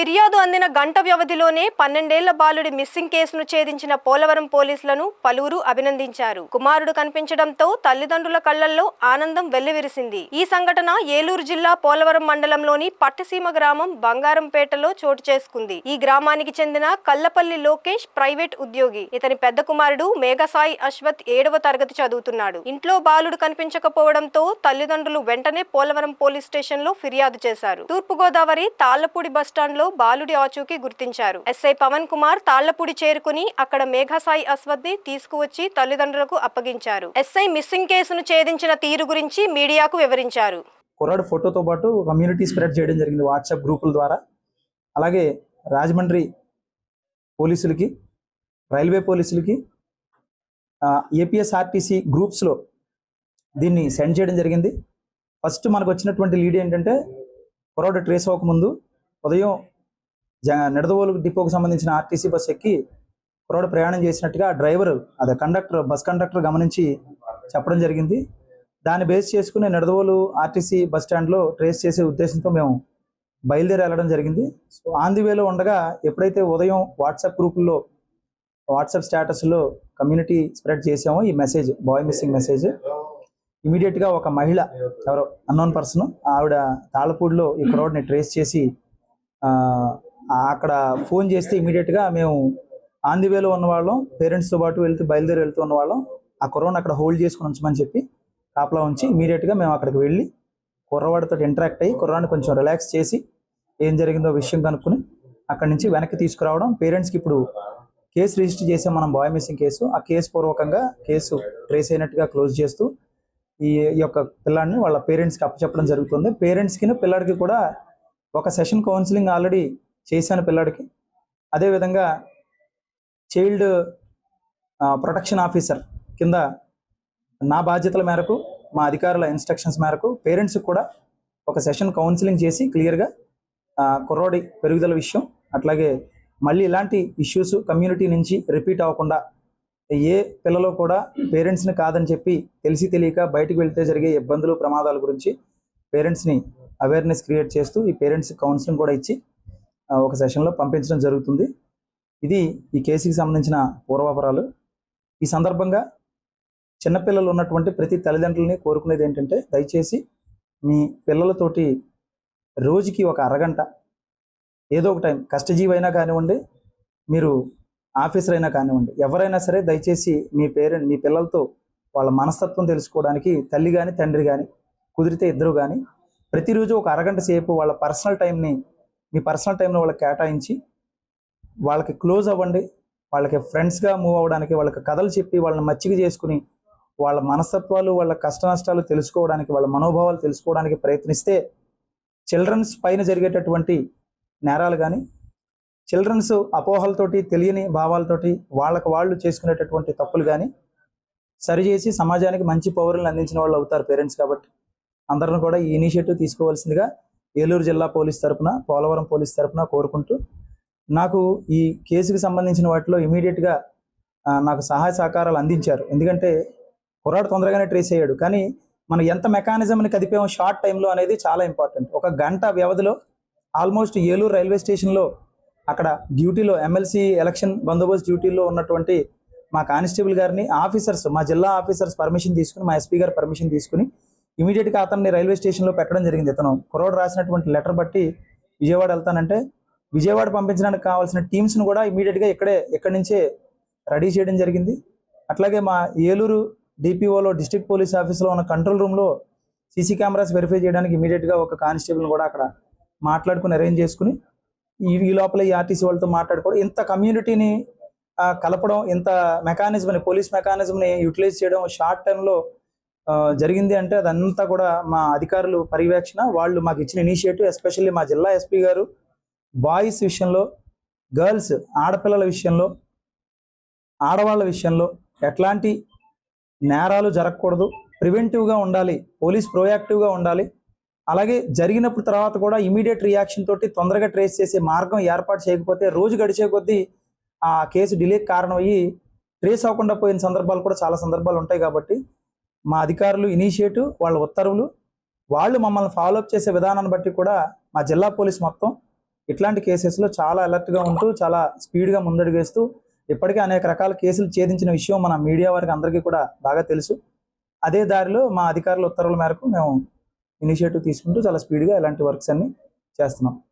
ఫిర్యాదు అందిన గంట వ్యవధిలోనే 12 ఏళ్ల బాలుడి మిస్సింగ్ కేసును ఛేదించిన పోలవరం పోలీసులను పలువురు అభినందించారు. కుమారుడు కనిపించడంతో తల్లిదండ్రుల కళ్లల్లో ఆనందం వెల్లివిరిసింది. ఈ సంఘటన ఏలూరు జిల్లా పోలవరం మండలంలోని పట్టిసీమ గ్రామం బంగారంపేటలో చోటు చేసుకుంది. ఈ గ్రామానికి చెందిన కల్లపల్లి లోకేష్ ప్రైవేట్ ఉద్యోగి. ఇతని పెద్ద కుమారుడు మేఘసాయి అశ్వత్ 7వ తరగతి చదువుతున్నాడు. ఇంట్లో బాలుడు కనిపించకపోవడంతో తల్లిదండ్రులు వెంటనే పోలవరం పోలీస్ స్టేషన్ లో ఫిర్యాదు చేశారు. తూర్పుగోదావరి తాళ్లపూడి బస్టాండ్ లో బాలుడి ఆచూకీ గుర్తించారు. ఎస్ఐ పవన్ కుమార్ తాళ్లపూడి చేరుకుని అక్కడ మేఘసాయి అశ్వత్ ని తీసుకువచ్చి తల్లిదండ్రులకు అప్పగించారు. ఎస్ఐ మిస్సింగ్ కేసును ఛేదించిన తీరు గురించి మీడియాకు వివరించారు. కుర్రాడు ఫోటోతో పాటు కమ్యూనిటీ స్ప్రెడ్ చేయడం జరిగింది వాట్సాప్ గ్రూపుల ద్వారా. అలాగే రాజమండ్రి పోలీసులకి, రైల్వే పోలీసులకి, ఏపీఎస్ఆర్టీసీ గ్రూప్స్లో దీన్ని సెండ్ చేయడం జరిగింది. ఫస్ట్ మనకు వచ్చినటువంటి లీడ్ ఏంటంటే, కుర్రాడు ట్రేస్ అవ్వకముందు ఉదయం నిడదవోలు డిపోకు సంబంధించిన ఆర్టీసీ బస్ ఎక్కి కుర్రాడు ప్రయాణం చేసినట్టుగా డ్రైవర్, అదే బస్ కండక్టర్ గమనించి చెప్పడం జరిగింది. దాన్ని బేస్ చేసుకుని నిడదవోలు ఆర్టీసీ బస్ స్టాండ్లో ట్రేస్ చేసే ఉద్దేశంతో మేము బయలుదేరి వెళ్ళడం జరిగింది. సో ఆన్ ది వేలో ఉండగా ఎప్పుడైతే ఉదయం వాట్సాప్ గ్రూపుల్లో, వాట్సాప్ స్టేటస్లో కమ్యూనిటీ స్ప్రెడ్ చేసామో ఈ మెసేజ్, బాయ్ మిస్సింగ్ మెసేజ్, ఇమీడియట్గా ఒక మహిళ, ఎవరో అన్నోన్ పర్సన్, ఆవిడ తాళ్ళపూడిలో ఈ కుర్రాడిని ట్రేస్ చేసి అక్కడ ఫోన్ చేస్తే ఇమీడియట్గా మేము ఆన్ ది వేలో ఉన్నవాళ్ళం, పేరెంట్స్తో పాటు బయలుదేరి వెళ్తూ ఉన్నవాళ్ళం, ఆ కుర్రాడిని అక్కడ హోల్డ్ చేసుకుని ఉంచమని చెప్పి కాపలా ఉంచి ఇమీడియట్గా మేము అక్కడికి వెళ్ళి కుర్రవాడితో ఇంటరాక్ట్ అయ్యి కుర్రాడిని కొంచెం రిలాక్స్ చేసి ఏం జరిగిందో విషయం కనుక్కుని అక్కడి నుంచి వెనక్కి తీసుకురావడం. పేరెంట్స్కి ఇప్పుడు కేసు రిజిస్టర్ చేసాం మనం, బాయ్ మిస్సింగ్ కేసు. ఆ కేసు పూర్వకంగా కేసు ట్రేస్ అయినట్టుగా క్లోజ్ చేస్తూ ఈ యొక్క పిల్లాడిని వాళ్ళ పేరెంట్స్కి అప్పచెప్పడం జరుగుతుంది. పేరెంట్స్కి పిల్లాడికి కూడా ఒక సెషన్ కౌన్సిలింగ్ ఆల్రెడీ చేశాను పిల్లాడికి. అదేవిధంగా చైల్డ్ ప్రొటెక్షన్ ఆఫీసర్ కింద నా బాధ్యతల మేరకు, మా అధికారుల ఇన్స్ట్రక్షన్స్ మేరకు పేరెంట్స్కి కూడా ఒక సెషన్ కౌన్సిలింగ్ చేసి క్లియర్గా కుర్రోడి పెరుగుదల విషయం, అట్లాగే మళ్ళీ ఇలాంటి ఇష్యూస్ కమ్యూనిటీ నుంచి రిపీట్ అవ్వకుండా, ఏ పిల్లలు కూడా పేరెంట్స్ని కాదని చెప్పి తెలిసి తెలియక బయటకు వెళ్తే జరిగే ఇబ్బందులు, ప్రమాదాల గురించి పేరెంట్స్ని అవేర్నెస్ క్రియేట్ చేస్తూ ఈ పేరెంట్స్ కౌన్సిలింగ్ కూడా ఇచ్చి ఒక సెషన్లో పంపించడం జరుగుతుంది. ఇది ఈ కేసుకి సంబంధించిన పూర్వాపరాలు. ఈ సందర్భంగా చిన్నపిల్లలు ఉన్నటువంటి ప్రతి తల్లిదండ్రులని కోరుకునేది ఏంటంటే, దయచేసి మీ పిల్లలతోటి రోజుకి ఒక అరగంట ఏదో ఒక టైం, కష్టజీవి అయినా కానివ్వండి, మీరు ఆఫీసర్ అయినా కానివ్వండి, ఎవరైనా సరే దయచేసి మీ పిల్లలతో వాళ్ళ మనస్తత్వం తెలుసుకోవడానికి తల్లి కానీ తండ్రి కానీ, కుదిరితే ఇద్దరు కానీ ప్రతిరోజు ఒక అరగంట సేపు వాళ్ళ పర్సనల్ టైంని, మీ పర్సనల్ టైంని వాళ్ళకి కేటాయించి వాళ్ళకి క్లోజ్ అవ్వండి. వాళ్ళకి ఫ్రెండ్స్గా మూవ్ అవ్వడానికి, వాళ్ళకి కథలు చెప్పి వాళ్ళని మచ్చిక చేసుకుని వాళ్ళ మనస్తత్వాలు, వాళ్ళ కష్ట నష్టాలు తెలుసుకోవడానికి, వాళ్ళ మనోభావాలు తెలుసుకోవడానికి ప్రయత్నిస్తే చిల్డ్రన్స్ పైన జరిగేటటువంటి నేరాలు కానీ, చిల్డ్రన్స్ అపోహలతోటి, తెలియని భావాలతోటి వాళ్ళకు వాళ్ళు చేసుకునేటటువంటి తప్పులు కానీ సరిచేసి సమాజానికి మంచి పౌరులను అందించిన వాళ్ళు అవుతారు పేరెంట్స్. కాబట్టి అందరిని కూడా ఈ ఇనిషియేటివ్ తీసుకోవాల్సిందిగా ఏలూరు జిల్లా పోలీస్ తరపున, పోలవరం పోలీస్ తరపున కోరుకుంటూ, నాకు ఈ కేసుకి సంబంధించిన వాటిలో ఇమీడియట్గా నాకు సహాయ సహకారాలు అందించారు. ఎందుకంటే కుర్రాడు తొందరగానే ట్రేస్ అయ్యాడు, కానీ మనం ఎంత మెకానిజంని కదిపామో షార్ట్ టైంలో అనేది చాలా ఇంపార్టెంట్. ఒక గంట వ్యవధిలో ఆల్మోస్ట్ ఏలూరు రైల్వే స్టేషన్లో అక్కడ డ్యూటీలో, ఎమ్మెల్సీ ఎలక్షన్ బందోబస్తు డ్యూటీలో ఉన్నటువంటి మా కానిస్టేబుల్ గారిని, ఆఫీసర్స్, మా జిల్లా ఆఫీసర్స్ పర్మిషన్ తీసుకుని, మా ఎస్పీ గారు పర్మిషన్ తీసుకుని ఇమీడియట్గా అతన్ని రైల్వే స్టేషన్లో పెట్టడం జరిగింది. ఇతను కుర్రాడు రాసినటువంటి లెటర్ బట్టి విజయవాడ వెళ్తానంటే విజయవాడ పంపించడానికి కావాల్సిన టీమ్స్ను కూడా ఇమీడియట్గా ఇక్కడి నుంచే రెడీ చేయడం జరిగింది. అట్లాగే మా ఏలూరు డిపిఓలో, డిస్ట్రిక్ట్ పోలీస్ ఆఫీస్లో ఉన్న కంట్రోల్ రూమ్లో సీసీ కెమెరాస్ వెరిఫై చేయడానికి ఇమీడియట్గా ఒక కానిస్టేబుల్ని కూడా అక్కడ మాట్లాడుకుని అరేంజ్ చేసుకుని ఈ లోపల ఈ ఆర్టీసీ వాళ్ళతో మాట్లాడుకోవడం, ఇంత కమ్యూనిటీని కలపడం, ఇంత మెకానిజంని, పోలీస్ మెకానిజంని యూటిలైజ్ చేయడం షార్ట్ టైంలో జరిగింది అంటే అదంతా కూడా మా అధికారులు పర్యవేక్షణ, వాళ్ళు మాకు ఇచ్చిన ఇనిషియేటివ్. ఎస్పెషల్లీ మా జిల్లా ఎస్పీ గారు బాయ్స్ విషయంలో, గర్ల్స్, ఆడపిల్లల విషయంలో, ఆడవాళ్ళ విషయంలో ఎట్లాంటి నేరాలు జరగకూడదు, ప్రివెంటివ్గా ఉండాలి, పోలీస్ ప్రోయాక్టివ్గా ఉండాలి. అలాగే జరిగినప్పుడు తర్వాత కూడా ఇమీడియట్ రియాక్షన్ తోటి తొందరగా ట్రేస్ చేసే మార్గం ఏర్పాటు చేయకపోతే రోజు గడిచే కొద్దీ ఆ కేసు డిలేకి కారణమయ్యి ట్రేస్ అవ్వకుండా పోయిన సందర్భాలు కూడా చాలా సందర్భాలు ఉంటాయి. కాబట్టి మా అధికారులు ఇనిషియేటివ్, వాళ్ళ ఉత్తర్వులు, వాళ్ళు మమ్మల్ని ఫాలోఅప్ చేసే విధానాన్ని బట్టి కూడా మా జిల్లా పోలీస్ మొత్తం ఇట్లాంటి కేసెస్లో చాలా అలర్ట్గా ఉంటూ చాలా స్పీడ్గా ముందడుగేస్తూ ఇప్పటికే అనేక రకాల కేసులు ఛేదించిన విషయం మన మీడియా వారికి అందరికీ కూడా బాగా తెలుసు. అదే దారిలో మా అధికారుల ఉత్తర్వుల మేరకు మేము ఇనిషియేటివ్ తీసుకుంటూ చాలా స్పీడ్గా ఇలాంటి వర్క్స్ అన్ని చేస్తున్నాం.